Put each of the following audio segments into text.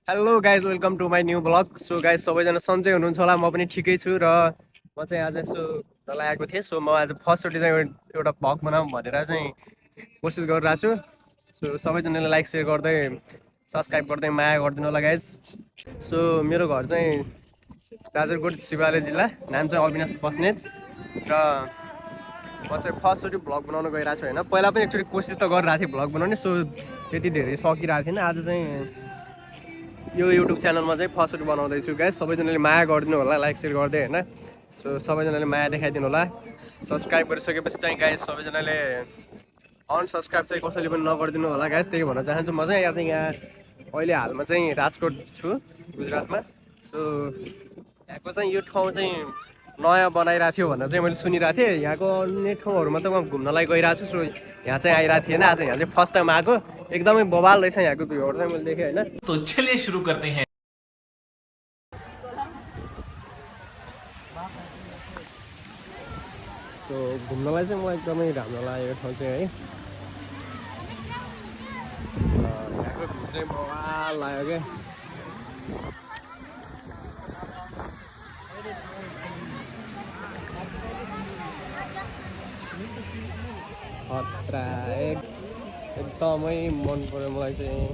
Hello guys welcome to my new blog. So guys सबैजना सन्चै हुनुहुन्छ होला, म पनि ठिकै छु। र म चाहिँ आज यसो तल आएको थिएँ। सो म आज फर्स्टचोटि चाहिँ एउटा भ्लग बनाऊँ भनेर चाहिँ कोसिस गरिरहेको छु। सो सबैजनाले लाइक सेयर गर्दै सब्सक्राइब गर्दै माया गरिदिनु होला गाइज। सो मेरो घर चाहिँ जाजरकोट शिवालय जिल्ला, नाम चाहिँ अविनाश बस्नेत। र म चाहिँ फर्स्टचोटि भ्लग बनाउन गइरहेको छु होइन। पहिला पनि एकचोटि कोसिस त गरिरहेको थिएँ भ्लग बनाउने, सो त्यति धेरै सकिरहेको थिएन। आज चाहिँ यो युट्युब च्यानलमा चाहिँ फर्स्टचोटि बनाउँदैछु गाइस। सबैजनाले माया गरिदिनु होला, लाइक सेयर गर्दै होइन। सो सबैजनाले माया देखाइदिनु होला। सब्सक्राइब गरिसकेपछि चाहिँ गाइस सबैजनाले अनसब्सक्राइब चाहिँ कसैले पनि नगरिदिनु होला गाइस, त्यही भन्न चाहन्छु। म चाहिँ यहाँ अहिले हालमा चाहिँ राजकोट छु, गुजरातमा। सो यहाँको चाहिँ यो ठाउँ चाहिँ नयाँ बनाइरहेको थियो भनेर चाहिँ मैले सुनिरहेको थिएँ। यहाँको अन्य ठाउँहरूमा त म घुम्नलाई गइरहेको छु। सो यहाँ चाहिँ आइरहेको थिएन, आज यहाँ चाहिँ फर्स्ट टाइम आएको। एकदमै बवाल रहेछ यहाँको भ्यूहरू चाहिँ मैले देखेँ होइन। तो चलिए शुरू करते हैं। सो घुम्नलाई चाहिँ मलाई एकदमै राम्रो लाग्यो यो ठाउँ चाहिँ है। यहाँको भ्यू चाहिँ बवाल लाग्यो क्या। खतरा एकदमै मन पऱ्यो मलाई चाहिँ।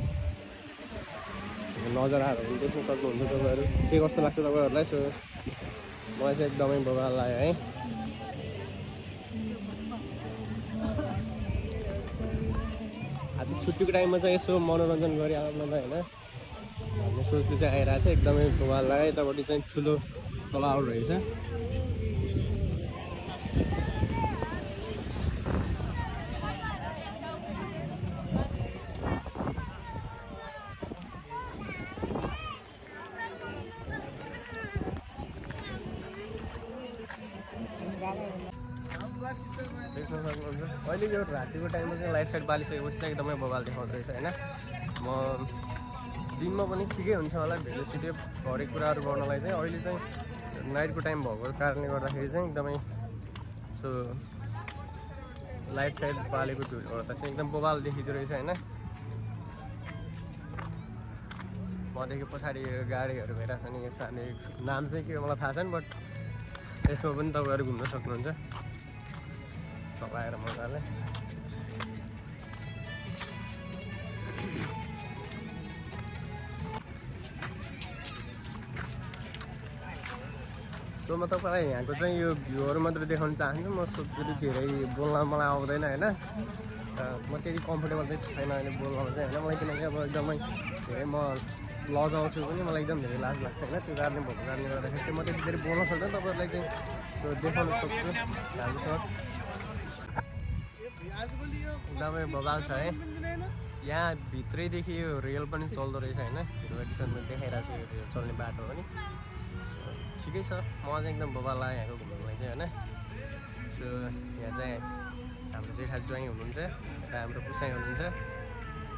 नजराहरू पनि देख्न सक्नुहुन्छ तपाईँहरू, के कस्तो लाग्छ तपाईँहरूलाई। सो मलाई चाहिँ एकदमै बवाल लाग्यो है। आज छुट्टीको टाइममा चाहिँ यसो मनोरञ्जन गरिहाल्नु त होइन भन्ने सोच्दै चाहिँ आइरहेको थियो। एकदमै बवाल लाग्यो। यतापट्टि चाहिँ ठुलो तलाउ रहेछ। देख्न सक्नुहुन्छ अहिले यो रातिको टाइममा चाहिँ लाइट साइड बालिसकेपछि चाहिँ एकदमै बवाल देखाउँदो रहेछ होइन। म दिनमा पनि ठिकै हुन्छ होला भिडियो सिडियो हरेक कुराहरू गर्नलाई चाहिँ। अहिले चाहिँ नाइटको टाइम भएको कारणले गर्दाखेरि चाहिँ एकदमै सो लाइट साइड बालेको भ्यूले गर्दा चाहिँ एकदम बवाल देखिँदो रहेछ होइन। मदेखि पछाडि गाडीहरू भइरहेको छ नि, यो सानो नाम चाहिँ के हो मलाई थाहा छैन, बट यसमा पनि तपाईँहरू घुम्न सक्नुहुन्छ चलाएर मजाले। सो म तपाईँलाई यहाँको चाहिँ यो भ्यूहरू मात्रै देखाउन चाहन्छु। म त्यति धेरै बोल्न मलाई आउँदैन होइन। म त्यति कम्फोर्टेबल चाहिँ छैन अहिले बोल्नमा चाहिँ होइन। मलाई किनकि अब एकदमै धेरै म लजाउँछु पनि, मलाई एकदम धेरै लाज लाग्छ होइन। त्यो कारणले भएको कारणले गर्दाखेरि चाहिँ म त्यति धेरै बोल्न सक्दैन तपाईँहरूलाई चाहिँ। सो देखाउन सक्छु राम्रोसँग। एकदमै बवाल छ है। यहाँ भित्रैदेखि यो रेल पनि चल्दो रहेछ होइन। एडभर्टिजमेन्टमा देखाइरहेको छ यो रेल चल्ने बाटो पनि। सो ठिकै छ, म चाहिँ एकदम बवाल लाग्यो यहाँको घुम्नुलाई चाहिँ होइन। सो यहाँ चाहिँ हाम्रो जेठा ज्वाइँ हुनुहुन्छ र हाम्रो पुसाइ हुनुहुन्छ।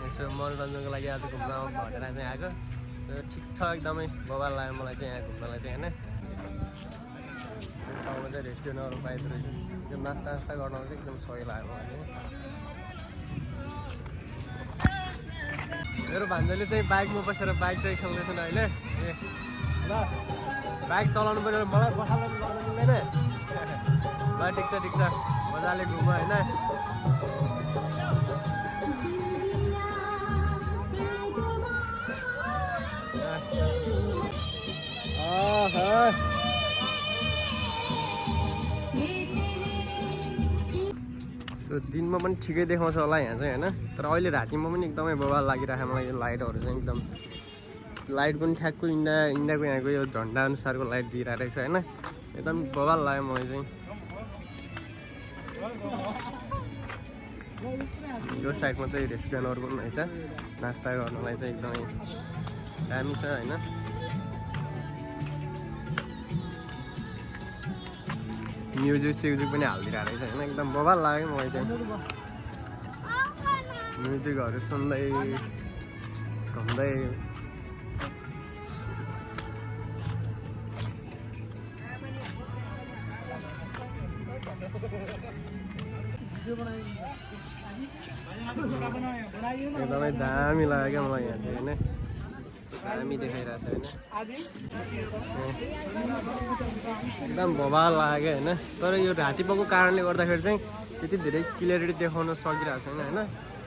यसो मनोरञ्जनको लागि आज घुम्न आउँ भनेर चाहिँ आएको। सो ठिक छ, एकदमै बवाल लाग्यो मलाई चाहिँ यहाँ घुम्नलाई चाहिँ होइन। ठाउँमा चाहिँ रेस्टुरेन्टहरू पाइँदो रहेछ, त्यो नास्ता गर्नमा चाहिँ एकदम सही लाग्यो मलाई चाहिँ। मेरो भान्जाले चाहिँ बाइकमा बसेर बाइक चाहिँ खेल्दैछन् अहिले। ए ल बाइक चलाउनु पऱ्यो, मलाई बसाल्नु मिल्दैन। ल ठिक छ मजाले घुम होइन। सो दिनमा पनि ठिकै देखाउँछ होला यहाँ चाहिँ होइन। तर अहिले रातिमा पनि एकदमै बवाल लागिरहेको मलाई यो लाइटहरू चाहिँ। एकदम लाइट पनि ठ्याक्क इन्डियाको यहाँको यो झन्डा अनुसारको लाइट दिइरहेको रहेछ होइन। एकदम बवाल लाग्यो मलाई चाहिँ। यो साइडमा चाहिँ रेस्टुरेन्टहरू पनि रहेछ, नास्ता गर्नलाई चाहिँ एकदमै दामी छ होइन। म्युजिक पनि हालिदिरहेको रहेछ होइन। एकदम बवाल लाग्यो मलाई चाहिँ। म्युजिकहरू सुन्दै घुम्दै एकदमै दामी लाग्यो क्या मलाई यहाँ चाहिँ होइन। हामी देखाइरहेछ होइन एकदम भवाल लाग्यो होइन तर यो राति भएको कारणले गर्दाखेरि चाहिँ त्यति धेरै क्लियरिटी देखाउन सकिरहेको छैन होइन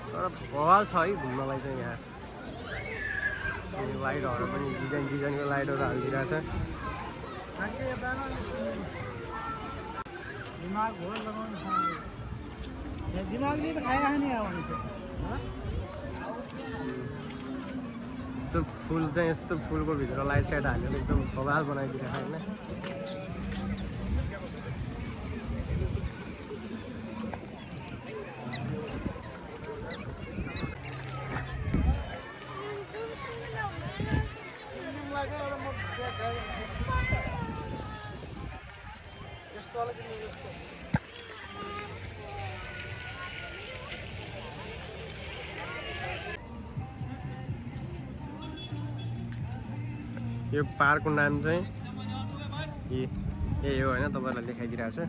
तर भवाल छ है घुम्नलाई चाहिँ यहाँ लाइटहरू पनि डिजाइनको लाइटहरू हालिदिइरहेछ यस्तो फुल चाहिँ यस्तो फुलको भित्र लाइट साइट हालेर एकदम भवाल बनाइदिरहेको होइन यो पार्कको नाम चाहिँ यही हो होइन तपाईँहरूलाई देखाइदिइरहेको छु